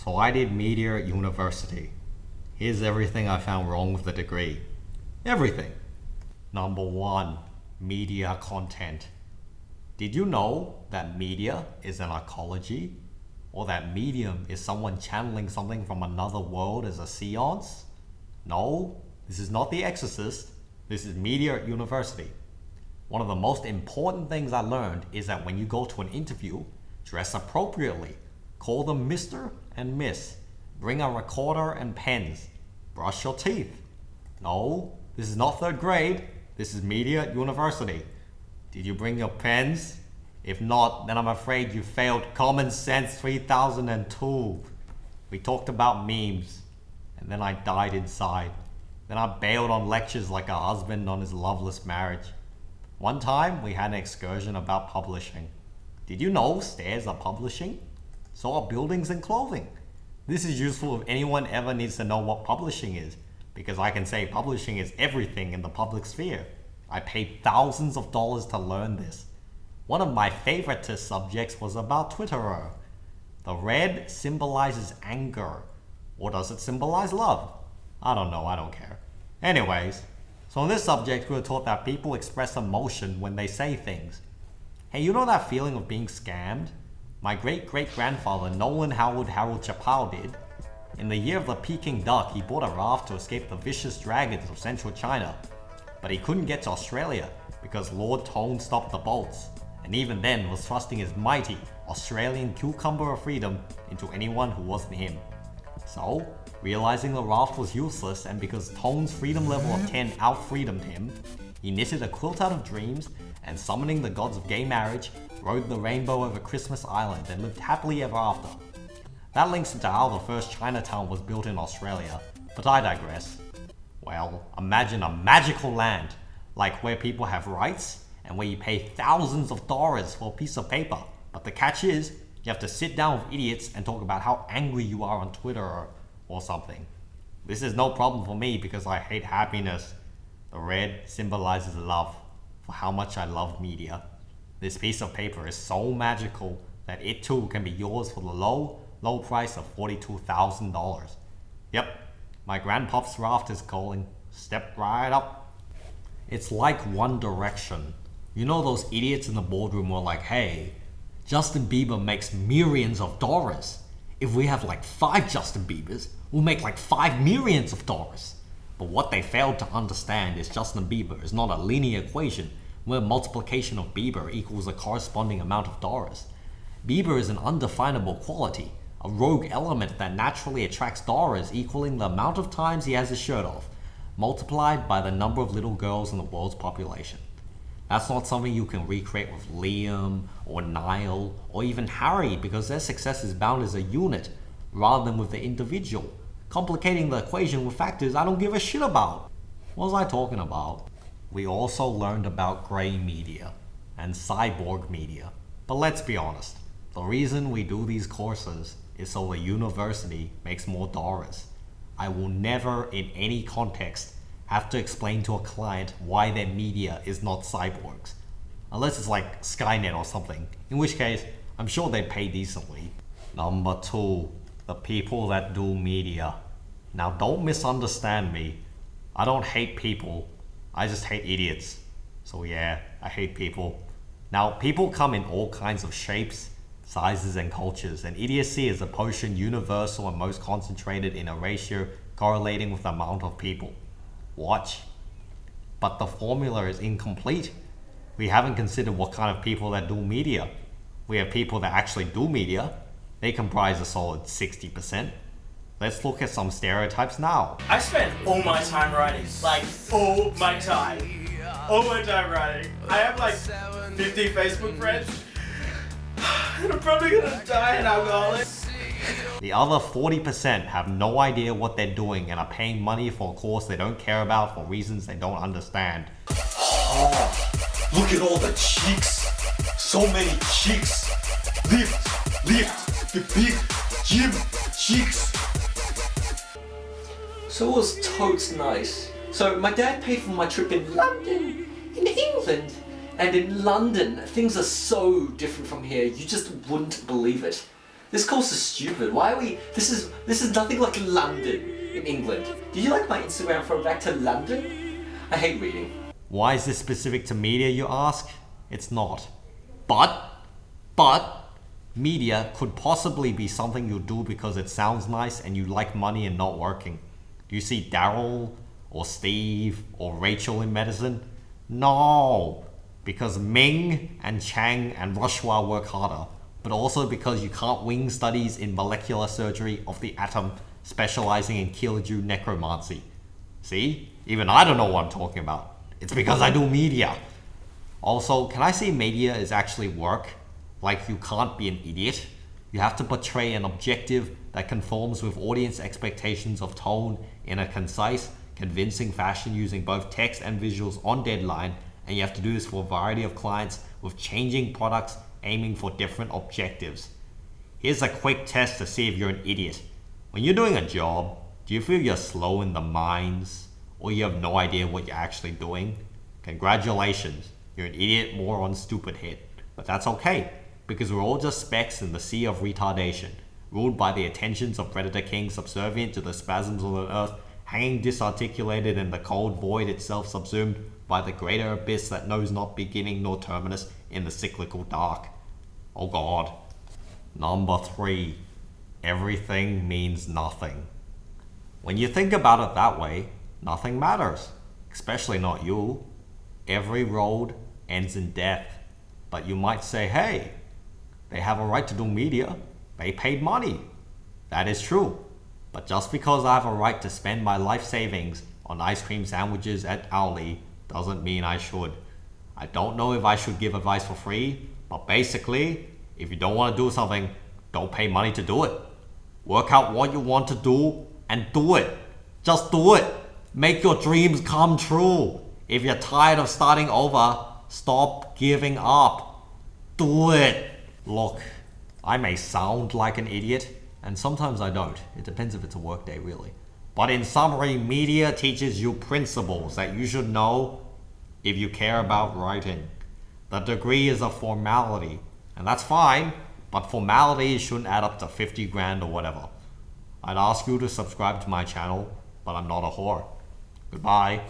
So I did media at university. Here's everything I found wrong with the degree. Everything. Number 1, media content. Did you know that media is an ecology? Or that medium is someone channeling something from another world as a seance? No, this is not The Exorcist. This is media at university. One of the most important things I learned is that when you go to an interview, dress appropriately. Call them Mr. and Miss. Bring a recorder and pens. Brush your teeth. No, this is not 3rd grade. This is media at university. Did you bring your pens? If not, then I'm afraid you failed Common Sense 3002. We talked about memes, and then I died inside. Then I bailed on lectures like a husband on his loveless marriage. One time, we had an excursion about publishing. Did you know stairs are publishing? So are buildings and clothing. This is useful if anyone ever needs to know what publishing is, because I can say publishing is everything in the public sphere. I paid thousands of dollars to learn this. One of my favorite test subjects was about Twitterer. The red symbolizes anger. Or does it symbolize love? I don't know, I don't care. Anyways, so in this subject we were taught that people express emotion when they say things. Hey, you know that feeling of being scammed? My great-great-grandfather Nolan Howard Harold Chappell did. In the year of the Peking duck, he bought a raft to escape the vicious dragons of central China. But he couldn't get to Australia because Lord Tone stopped the boats, and even then was thrusting his mighty Australian cucumber of freedom into anyone who wasn't him. So, realizing the raft was useless and because Tone's freedom level of 10 out-freedomed him, he knitted a quilt out of dreams and summoning the gods of gay marriage, rode the rainbow over Christmas Island and lived happily ever after. That links into how the first Chinatown was built in Australia, but I digress. Well, imagine a magical land, like where people have rights and where you pay thousands of dollars for a piece of paper. But the catch is, you have to sit down with idiots and talk about how angry you are on Twitter or something. This is no problem for me because I hate happiness. The red symbolizes love, for how much I love media. This piece of paper is so magical that it too can be yours for the low price of $42,000. Yep, my grandpop's raft is calling. Step right up. It's like One Direction. You know those idiots in the boardroom were like, hey, Justin Bieber makes millions of dollars. If we have like 5 Justin Biebers, we'll make like 5 millions of dollars. But what they failed to understand is Justin Bieber is not a linear equation where multiplication of Bieber equals a corresponding amount of dollars. Bieber is an undefinable quality, a rogue element that naturally attracts dollars equaling the amount of times he has his shirt off, multiplied by the number of little girls in the world's population. That's not something you can recreate with Liam, or Niall, or even Harry because their success is bound as a unit, rather than with the individual, complicating the equation with factors I don't give a shit about. What was I talking about? We also learned about grey media, and cyborg media. But let's be honest, the reason we do these courses is so the university makes more dollars. I will never, in any context, have to explain to a client why their media is not cyborgs. Unless it's like Skynet or something, in which case, I'm sure they pay decently. Number 2, the people that do media. Now don't misunderstand me. I don't hate people, I just hate idiots. So yeah, I hate people. Now people come in all kinds of shapes, sizes and cultures, and idiocy is a potion universal and most concentrated in a ratio correlating with the amount of people. Watch. But the formula is incomplete. We haven't considered what kind of people that do media. We have people that actually do media. They comprise a solid 60%. Let's look at some stereotypes now. I spent all my time writing. Like, all my time. All my time writing. I have like 50 Facebook friends. And I'm probably gonna die an alcoholic. The other 40% have no idea what they're doing and are paying money for a course they don't care about for reasons they don't understand. Oh, look at all the cheeks. So many cheeks. Lift, the big gym cheeks. So it was totes nice. So my dad paid for my trip in London, in England. And in London, things are so different from here, you just wouldn't believe it. This course is stupid. Why are we? This is nothing like London in England. Do you like my Instagram throwback to London? I hate reading. Why is this specific to media, you ask? It's not. But media could possibly be something you do because it sounds nice and you like money and not working. Do you see Daryl or Steve or Rachel in medicine? No, because Ming and Chang and Rushwa work harder, but also because you can't wing studies in molecular surgery of the atom specializing in kilojoule necromancy. See? Even I don't know what I'm talking about. It's because I do media. Also, can I say media is actually work? Like, you can't be an idiot. You have to portray an objective that conforms with audience expectations of tone in a concise, convincing fashion using both text and visuals on deadline, and you have to do this for a variety of clients with changing products aiming for different objectives. Here's a quick test to see if you're an idiot. When you're doing a job, do you feel you're slow in the minds, or you have no idea what you're actually doing? Congratulations, you're an idiot, moron, stupid head. But that's okay, because we're all just specks in the sea of retardation, ruled by the attentions of predator kings subservient to the spasms of the earth, hanging disarticulated in the cold void itself subsumed by the greater abyss that knows not beginning nor terminus in the cyclical dark. Oh God. Number 3. Everything means nothing. When you think about it that way, nothing matters, especially not you. Every road ends in death. But you might say, hey, they have a right to do media. They paid money. That is true. But just because I have a right to spend my life savings on ice cream sandwiches at Owly doesn't mean I should. I don't know if I should give advice for free, but basically, if you don't want to do something, don't pay money to do it. Work out what you want to do and do it. Just do it. Make your dreams come true. If you're tired of starting over, stop giving up. Do it. Look, I may sound like an idiot, and sometimes I don't. It depends if it's a work day, really. But in summary, media teaches you principles that you should know if you care about writing. The degree is a formality, and that's fine, but formalities shouldn't add up to 50 grand or whatever. I'd ask you to subscribe to my channel, but I'm not a whore. Goodbye.